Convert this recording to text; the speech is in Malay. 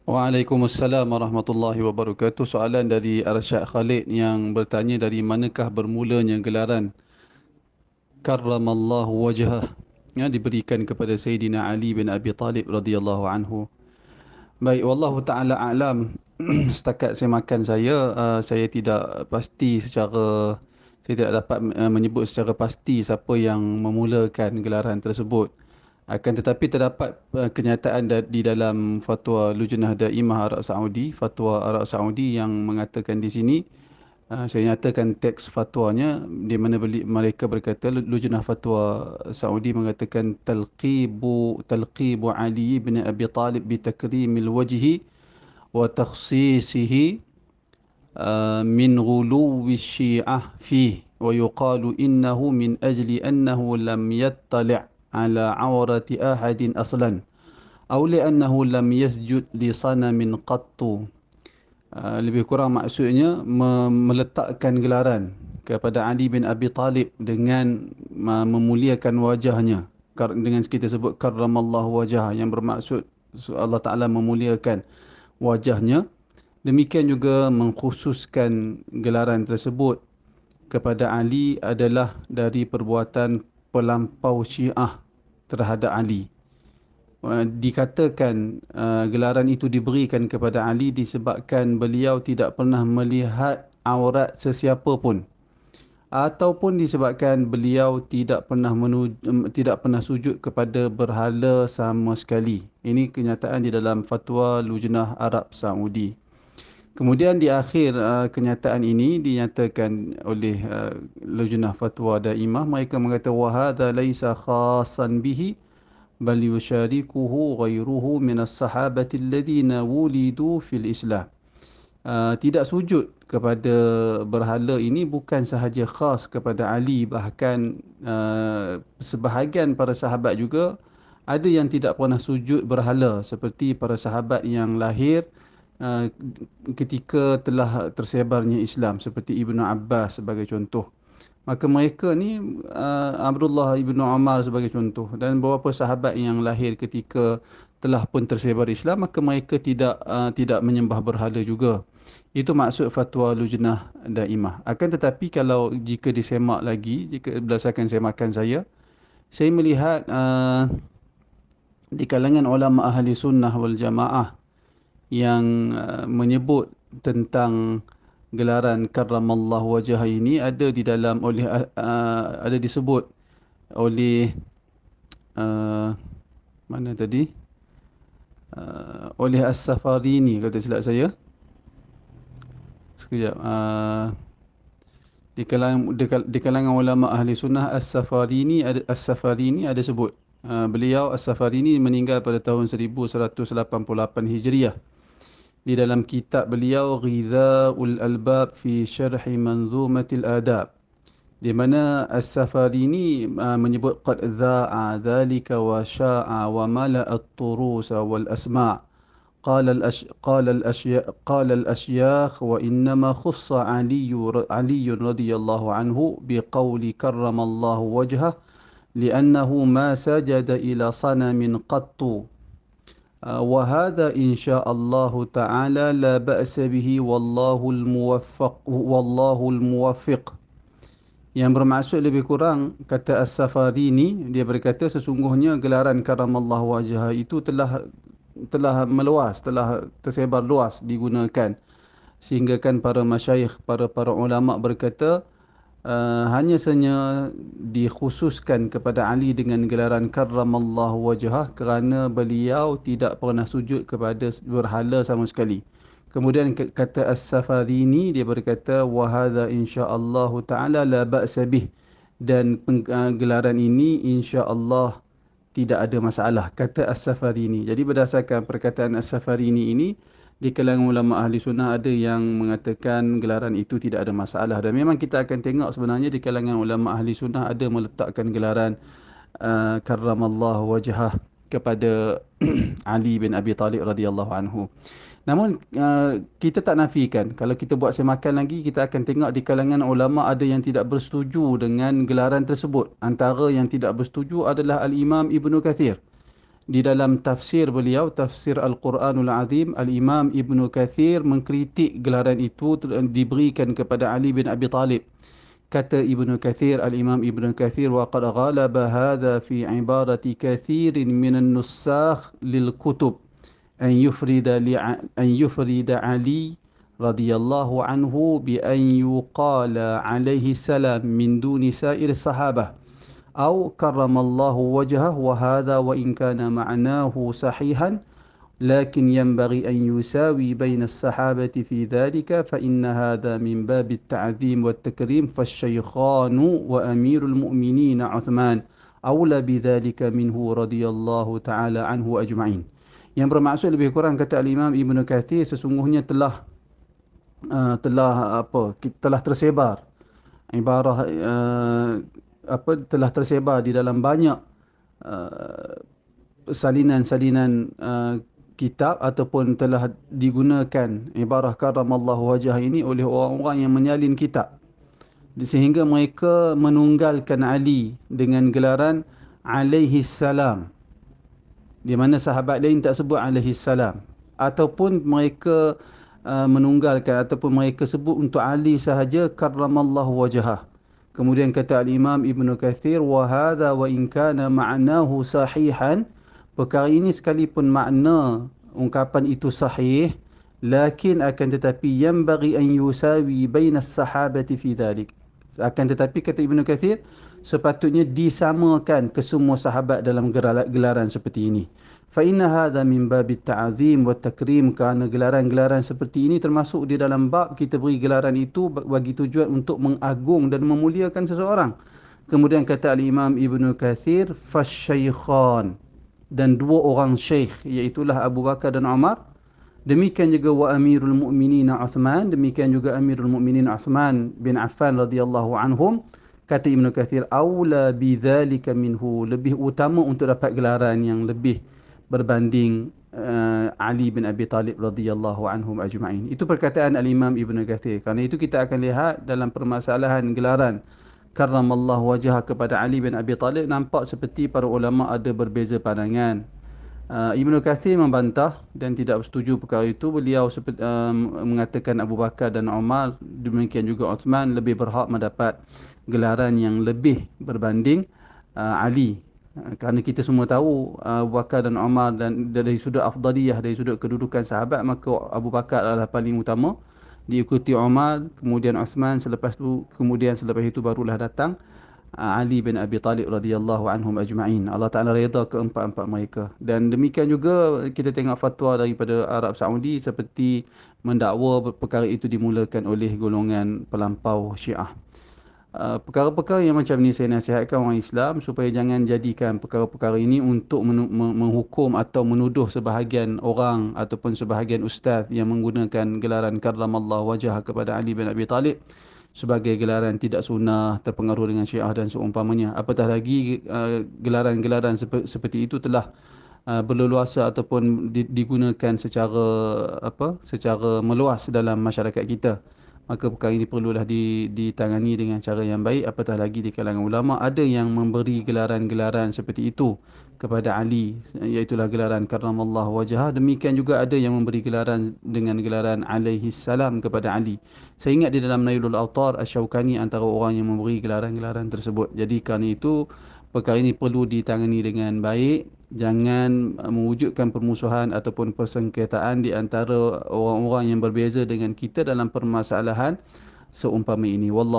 Waalaikumsalam warahmatullahi wabarakatuh. Soalan dari Arsyad Khalid yang bertanya dari manakah bermulanya gelaran karramallahu wajhah yang diberikan kepada Sayyidina Ali bin Abi Talib radhiyallahu anhu. Baik, wallahu taala alam. Setakat semakan saya tidak pasti secara saya tidak dapat menyebut secara pasti siapa yang memulakan gelaran tersebut. Akan tetapi terdapat kenyataan di dalam fatwa Lujnah Daimah Arab Saudi, fatwa Arab Saudi yang mengatakan di sini, saya nyatakan teks fatwanya di mana mereka berkata Lujnah Fatwa Saudi mengatakan talqibu Ali bin Abi Talib bi takrimil wajhi wa takhsisihi min ghuluwi syiah fih wa yuqalu innahu min ajli annahu lam yattali' ala awrati ahadin aslan aw li annahu lam yasjud li sanamin qattu. Lebih kurang maksudnya meletakkan gelaran kepada Ali bin Abi Talib dengan memuliakan wajahnya, dengan kita sebut karramallahu wajah, yang bermaksud Allah Ta'ala memuliakan wajahnya. Demikian juga mengkhususkan gelaran tersebut kepada Ali adalah dari perbuatan pelampau Syiah terhadap Ali. Dikatakan gelaran itu diberikan kepada Ali disebabkan beliau tidak pernah melihat aurat sesiapa pun, ataupun disebabkan beliau tidak pernah sujud kepada berhala sama sekali. Ini kenyataan di dalam fatwa Lujnah Arab Saudi. Kemudian di akhir kenyataan ini dinyatakan oleh Lujnah Fatwa Daimah, mereka mengatakan wa hadza laisa khassan bihi bal yusyarikuhu ghairuhu min as-sahabati alladhina wulidu fil Islam. Tidak sujud kepada berhala ini bukan sahaja khas kepada Ali, bahkan sebahagian para sahabat juga ada yang tidak pernah sujud berhala, seperti para sahabat yang lahir uh, ketika telah tersebarnya Islam, seperti Ibnu Abbas sebagai contoh. Maka mereka ni Abdullah ibnu Umar sebagai contoh, dan beberapa sahabat yang lahir ketika telah pun tersebar Islam, maka mereka tidak menyembah berhala juga. Itu maksud fatwa Lujnah Daimah. Akan tetapi kalau jika disemak lagi, jika berdasarkan semakan saya melihat di kalangan ulama ahli sunnah wal jamaah yang menyebut tentang gelaran karramallahu wajah ini ada di dalam ada disebut oleh uh, mana tadi, oleh As-Safarini kata silap saya. Sekejap. Di kalangan ulama ahli sunnah As-Safarini ada sebut, beliau As-Safarini meninggal pada tahun 1188 Hijriah. Di dalam kitab beliau Ghidha'ul Albab fi Syarhi Manzumatil Adab, di mana As-Safarini menyebut qad dha'a dhalika wa sya'a wa mala'a at-turusa wal asma'. قال الأشياخ وإنما خص علي رضي الله عنه بقول كرم الله وجهه لأنه ما سجد إلى صنم قط وهذا إن شاء الله تعالى لا بأس به والله الموفق. Yang bermaksud lebih kurang, kata As-Safarini, dia berkata sesungguhnya gelaran karamallahu wajhah itu telah meluas, telah tersebar luas digunakan, sehingga kan para masyayikh, para ulama berkata hanya saja dikhususkan kepada Ali dengan gelaran karramallahu wajhah kerana beliau tidak pernah sujud kepada berhala sama sekali. Kemudian kata As-Safarini, dia berkata wa hadza insyaallah taala la ba'sa bih, dan gelaran ini insya-Allah tidak ada masalah, kata As-Safarini. Jadi berdasarkan perkataan As-Safarini ini, di kalangan ulama ahli sunnah ada yang mengatakan gelaran itu tidak ada masalah, dan memang kita akan tengok sebenarnya di kalangan ulama ahli sunnah ada meletakkan gelaran karramallahu wajhah kepada Ali bin Abi Talib radhiyallahu anhu. Namun kita tak nafikan, kalau kita buat semakan lagi, kita akan tengok di kalangan ulama ada yang tidak bersetuju dengan gelaran tersebut. Antara yang tidak bersetuju adalah Al-Imam Ibnu Kathir. Di dalam tafsir beliau, tafsir Al-Quranul Azim, Al-Imam Ibn Kathir mengkritik gelaran itu diberikan kepada Ali bin Abi Talib. Kata Ibn Kathir, Al-Imam Ibn Kathir, وَقَدْ غَلَبَ هَذَا فِي عِبَارَةِ كَثِيرٍ مِنَ النُّسَّاخِ لِلْكُتُبِ أن يفرد علي رضي الله عنه بأن يقال عليه السلام من دون سائر الصحابة أو كرم الله وجهه وهذا وإن كان معناه صحيحا لكن ينبغي أن يساوي بين الصحابة في ذلك فإن هذا من باب التعظيم والتكريم فالشيخان وأمير المؤمنين عثمان أولى بذلك منه رضي الله تعالى عنه أجمعين. Yang bermaksud lebih kurang kata Al-Imam Ibn Kathir sesungguhnya telah tersebar ibarah telah tersebar di dalam banyak salinan-salinan kitab ataupun telah digunakan ibarah karamallahu wajah ini oleh orang-orang yang menyalin kitab sehingga mereka menunggalkan Ali dengan gelaran alaihi salam, di mana sahabat lain tak sebut alaihi salam, ataupun mereka menunggalkan ataupun mereka sebut untuk Ali sahaja karramallahu wajhah. Kemudian kata al-Imam Ibn Kathir, wa hadha wa in kana ma'nahu sahihan, perkara ini sekalipun makna ungkapan itu sahih, lakin akan tetapi yanbaghi an yusawi bainas sahabati fi dhalik, akan tetapi kata Ibn Kathir sepatutnya disamakan ke semua sahabat dalam gelaran seperti ini. Fa inna hadha min babit ta'zim wa takrim, kerana gelaran-gelaran seperti ini termasuk di dalam bab kita beri gelaran itu bagi tujuan untuk mengagung dan memuliakan seseorang. Kemudian kata al-Imam Ibn Kathir, fasyaykhan, dan dua orang syekh, iaitulah Abu Bakar dan Umar. Demikian juga wa amirul mu'minin Uthman, demikian juga amirul mu'minin Uthman bin Affan radhiyallahu anhum. Kata Ibn Kathir, aula bidzalika minhu, lebih utama untuk dapat gelaran yang lebih berbanding Ali bin Abi Talib radhiyallahu anhum ajma'in. Itu perkataan al-Imam Ibn Kathir. Kerana itu kita akan lihat dalam permasalahan gelaran karramallahu wajhah kepada Ali bin Abi Talib, nampak seperti para ulama ada berbeza pandangan. Ibn Kathir membantah dan tidak bersetuju perkara itu. Beliau mengatakan Abu Bakar dan Umar, demikian juga Uthman lebih berhak mendapat gelaran yang lebih berbanding Ali. Kerana kita semua tahu Abu Bakar dan Umar, dan dari sudut afdaliyah, dari sudut kedudukan sahabat, maka Abu Bakar adalah paling utama, diikuti Umar, kemudian Uthman, selepas itu barulah datang Ali bin Abi Talib radhiyallahu anhum ajma'in. Allah Ta'ala redha keempat-empat mereka. Dan demikian juga kita tengok fatwa daripada Arab Saudi seperti mendakwa perkara itu dimulakan oleh golongan pelampau Syiah. Perkara-perkara yang macam ni saya nasihatkan orang Islam supaya jangan jadikan perkara-perkara ini untuk menghukum atau menuduh sebahagian orang ataupun sebahagian ustaz yang menggunakan gelaran karramallahu wajhah kepada Ali bin Abi Talib sebagai gelaran tidak sunnah, terpengaruh dengan Syiah dan seumpamanya. Apatah lagi gelaran-gelaran seperti itu telah berleluasa ataupun digunakan secara meluas dalam masyarakat kita. Maka perkara ini perlulah ditangani dengan cara yang baik. Apatah lagi di kalangan ulama ada yang memberi gelaran-gelaran seperti itu kepada Ali, iaitulah gelaran karramallahu wajhah. Demikian juga ada yang memberi gelaran dengan gelaran alaihi salam kepada Ali. Saya ingat di dalam Nailul Awtar, Asy-Syaukani antara orang yang memberi gelaran-gelaran tersebut. Jadi kerana itu perkara ini perlu ditangani dengan baik. Jangan mewujudkan permusuhan ataupun persengketaan di antara orang-orang yang berbeza dengan kita dalam permasalahan seumpama ini. Wallah